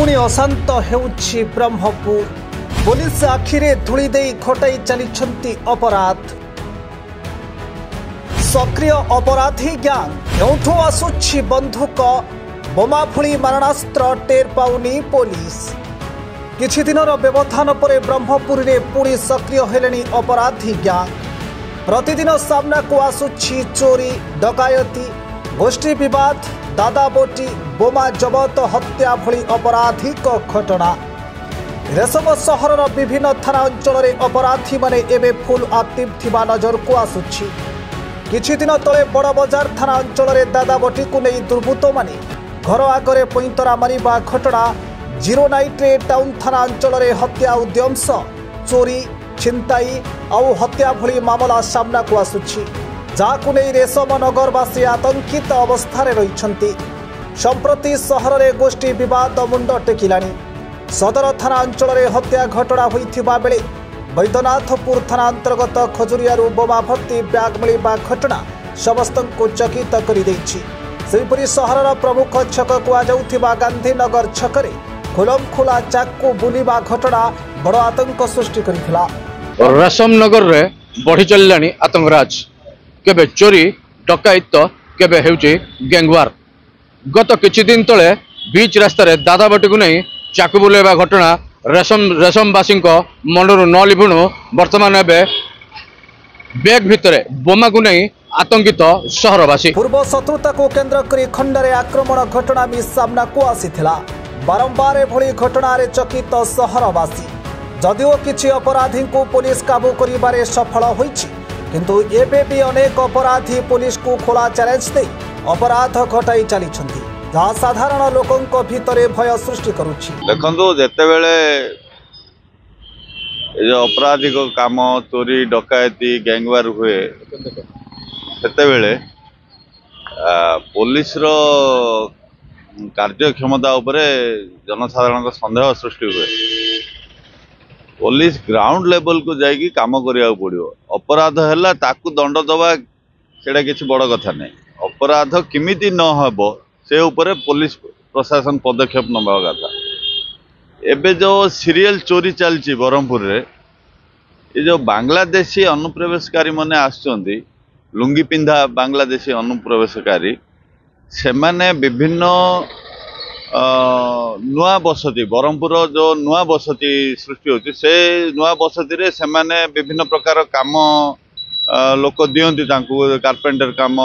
पुणी अशांत हेउछि ब्रह्मपुर पुलिस आखिरे धूली देई खटाई चली अपराध सक्रिय अपराधी ग्यांग केउठु आसुछि बंधुक बोमा फुली मारणास्त्र टेर पाउनी पुलिस किछि दिनर व्यवधान पर ब्रह्मपुर रे पुणी सक्रिय हेलेनी अपराधी ग्यांग प्रतिदिन सामना को आसुछि चोरी डकायती गोष्ठी विवाद दादाबोटी बोमा जबत हत्या भली अपराधिक घटना रेशम सहर विभिन्न थाना अंचल अपराधी माने एबे फुल एक्टिव थिबा नजर को आसुछि किछि दिन तले बड़ बजार थाना अंचल दादाबोटी को नहीं दुर्बृत्त माने घर आगरे पैंतरा मारिबा घटना जीरो नाइट रे टाउन थाना अंचल हत्या उद्यमस चोरी छिनताई आउ हत्या भली मामला सामना को आसुछि जाकु नहीं रेशम नगरवासी आतंकित अवस्था रही संप्रति सहर में गोष्ठी विवाद मुंड टेकिलानी सदर थाना अंचल हत्या घटना होइथिबा बेले बैद्यनाथपुर थाना अंतर्गत खजुरियारू बोमा भर्ती ब्याग मिलवा घटना समस्त को चकित कर सेहीपरि सहर प्रमुख छक कुआ गांधीनगर छकरे खुलमखुला चाकू बुलिबा घटना बड़ आतंक सृष्टि करिथिला। रेशम नगर रे बढ़ी चलिलानी आतंकराज केबे चोरी डकायत केबे हेउची गैंगवार गत किछि दिन तले बीच रास्ता रे दादाबटी को नहीं चाकू बुलेबा घटना रेशमवासी मनरू न लिभुणु वर्तमान एबे बैग भितरे बोमा को नहीं आतंकित सहरवासी पूर्व शत्रुता को केंद्र करी खंडरे आक्रमण घटना भी सामना को आसीथिला बारंबार एभली घटना रे चकित सहरवासी जदिओ किछि अपराधी को पुलिस काबू करिबारे सफल होइछि किंतु एबे भी अनेक अपराधी पुलिस को खोला चैलेंज दे अपराध घटाई चली जहाँ साधारण लोकों भितरे भय सृष्टि करुछि। देखंतु जेतेबेले अपराधिक काम चोरी डकायती गैंगवार हुए सेतेबेले पुलिस रो कार्यक्षमता उपरे जनसाधारण संदेह सृष्टि हुए पुलिस ग्राउंड लेवल को जाइए काम करिया पड़ो अपराध है ताकू दंड दबा सेटा किसी बड़ कथा नहीं अपराध किमिति न हो से उपरे पुलिस प्रशासन पदक्षेप नवा कथा एबे जो सीरियल चोरी चलती ब्रह्मपुर रे ये जो बांग्लादेशी अनुप्रवेशकारी माने आसुचंदी लुंगी पिंधा बांग्लादेशी अनुप्रवेशकारी से माने विभिन्न नुआ बसती ब्रह्मपुर जो नुआ बसती सृष्टि होती से नुआ बसती रे से माने विभिन्न प्रकार काम लोक दियंती तांकू कारपेंटर काम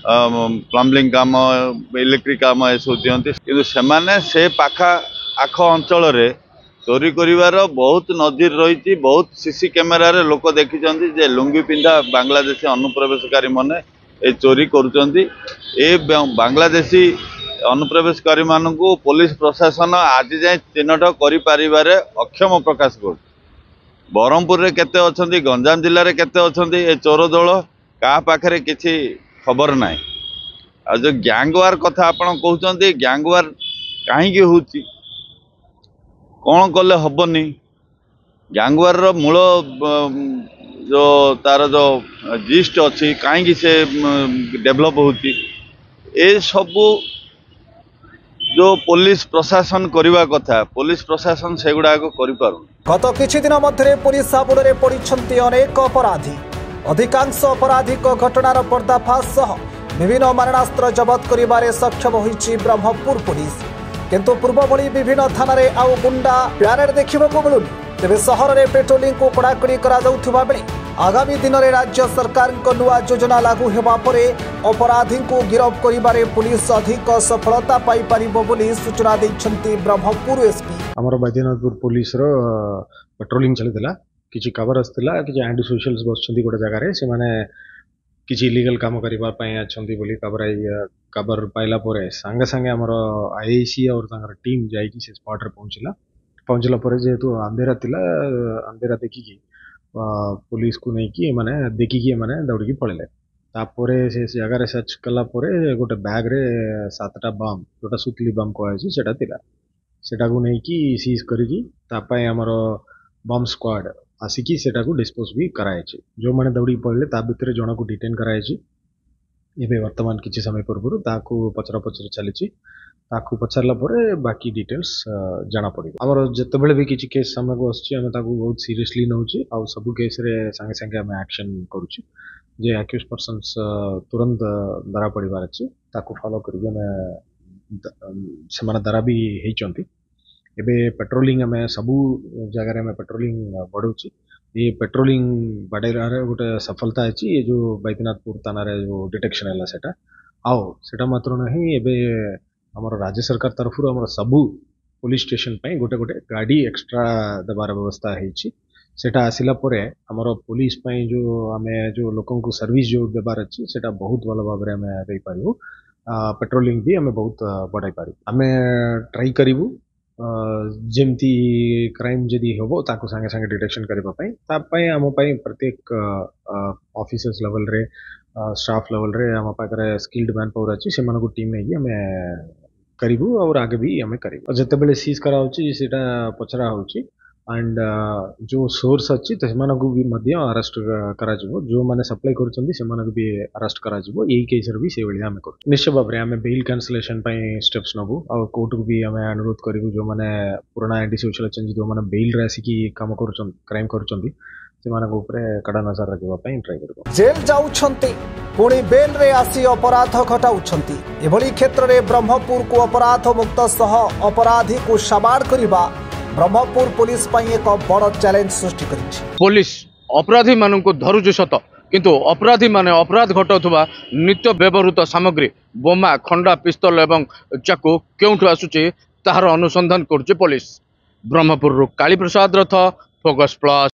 प्लम्बिंग काम इलेक्ट्रिक काम ए सब दियंती किंतु से माने से पाखा आख अंचल रे चोरी करिवार बहुत नजर रही बहुत सीसी कैमेरा रे लोक देखिचंती जे लुंगी पिंधा बांग्लादेशी अनुप्रवेशकारी माने ए चोरी करूचंती ए बांग्लादेशी अनुप्रवेशकारी मानू पुलिस प्रशासन आज जाए चिन्हट कर अक्षम प्रकाश कर ब्रह्मपुर रे केते अछंती गंजाम जिले में केते अछंती ए चोर दल का पाखरे किछि खबर ना आ जो गैंगवार कथा आपण कहउचंती गैंगवार काहेकि होउची कौन कले हबनी गैंगवार रो मूल जो तार जो जिस्ट अच्छी कहीं से डेभलप होती ए सबू जो पुलिस प्रशासन करवा कथा पुलिस प्रशासन से गुड़ाक कर गत किछि दिन मध्य पुलिस हाबुड़े पड़िछंती अनेक अपराधी अधिकांश आपराधिक घटनार पर्दाफाश सह विभिन्न मारणास्त्र जबत करिबारे सक्षम होइछि ब्रह्मपुर पुलिस किंतु पूर्व भली विभिन्न थाना रे आउ गुंडा प्यारेड देखिबाको मिलुनी तेबे सहर रे पेट्रोलिंग को कड़ाकड़ी करा जाउथिबा बेले आगामी दिन में राज्य सरकार नुआ योजना लागू होगा परे अपराधी को गिरफ्त करिबारे पुलिस अधिक सफलता पाई परिबो बोली सूचना दैछंती ब्रह्मपुर एसपी हमर बैद्यनाथपुर पुलिस रो पेट्रोलिंग चलितला किछि खबर आस्तिला किछि एंटी सोशल्स बसछंती गोटे जगह रे से माने किछि इलीगल काम करिबा पई अछंती बोली खबर पाइला परे संगे संगे हमर आईसी और तांगर टीम जाई कि से स्पॉट रे पहुंचला परे जेतु अंधेरा तिला अंधेरा देखि कि पुलिस को नहीं कि माने देखिकी माने दौड़ी पड़े तापर से जगह सर्च कला गोटे बैग रे 7टा बम जोटा सुतली बम कहुई सेटा को नहीं कि सीज करी आमर बम स्क्वाड आसिकी सेटा को डिस्पोज भी कराई जो मैंने दौड़ी पड़े ता भितर जन को डिटेन कराई ଏବେ ବର୍ତ୍ତମାନ କିଛି ସମୟ ପୂର୍ବରୁ ତାକୁ ପଚରା ପଚରି ଚାଲିଛି। ତାକୁ ପଚାରିଲା ପରେ ବାକି ଡିଟେଲ୍ସ ଜଣା ପଡ଼ିବ। ଆମର ଯେତେବେଳେ ବି କିଛି କେସ୍ ସାମ୍ନାକୁ ଆସୁଛି ଆମେ ତାକୁ ବହୁତ ସିରିୟସଲି ନେଉଛୁ ଆଉ ସବୁ କେସ୍ରେ ସାଙ୍ଗେ ସାଙ୍ଗେ ଆମେ ଆକ୍ସନ୍ କରୁଛୁ। ଯେ ଆକ୍ୟୁଜ୍ ପର୍ସନ୍ସ ତୁରନ୍ତ ଧରା ପଡ଼ିବାର ଅଛି ତାକୁ ଫଲୋ କରିକି ଆମେ ସେମାନେ ଧରା ବି ହେଇଛନ୍ତି। ଏବେ पेट्रोलिंग आम सबू जगार आम पेट्रोलिंग बढ़ाऊँ। ये पेट्रोलिंग बढ़ाइबार गोटे सफलता अच्छी ये जो बैद्यनाथपुर थाना जो डिटेक्शन है सेटा आओ सेटा मात्र नहीं एबे हमर राज्य सरकार तरफ हमर सबू पुलिस स्टेशन पे गोटे गोटे गाड़ी एक्स्ट्रा देवार व्यवस्था है। सेटा आसिला परे हमर पुलिस पे जो आमे जो लोकन को सर्विस जो देवार अच्छी सेटा बहुत भल भाव में आमे दे पारिबु। पेट्रोलिंग भी आमे बहुत बढ़ाई पारिबु। आमे ट्राई करिबु जेमती क्राइम जदि होबो ताको संगे संगे डिटेक्शन करबा पई तापई हम पई प्रत्येक ऑफिसर्स लेवल रे स्टाफ लेवल रे हम पाखरे स्किल्ड मैन पावर अछि से मानको टीम नै हमें करिबु और आगे भी हमें करिबु। जते बेले सीज करा होछि सेटा पचरा होछि एंड जो सोर्स अछि ते मानको भी मध्य अरेस्ट करा जबो। जो माने सप्लाई करछन्ती से मानको भी अरेस्ट करा जबो। एही केस रे भी से बेले हमें कर निश्चय भाबरे हमें बेल कैंसलेशन पई स्टेप्स नबु और कोर्ट को भी हमें अनुरोध करिबु। जो माने पुराना एंटी सोशल चेंज जो माने बेल रे आसी की काम करछन क्राइम करछन्ती से मानको ऊपर कड़ा नजर रखबा पई ट्राई करबो। जेल जाउछन्ती पुणी बेल रे आसी अपराध घटाउछन्ती। एभली क्षेत्र रे ब्रह्मपुर को अपराध मुक्त सह अपराधी को सवार करिबा ब्रह्मपुर पुलिस पई एक बड़ चैलेंज सृष्टि करिछि। पुलिस अपराधी मानक धरुछि सत किंतु अपराधी माने अपराध घटाउथबा नित्य व्यवहृत सामग्री बोमा खंडा पिस्तल एवं चाकू केउठु आसुछि ताहार अनुसंधान करुछि पुलिस। ब्रह्मपुर काली प्रसाद रथ, फोकस प्लस।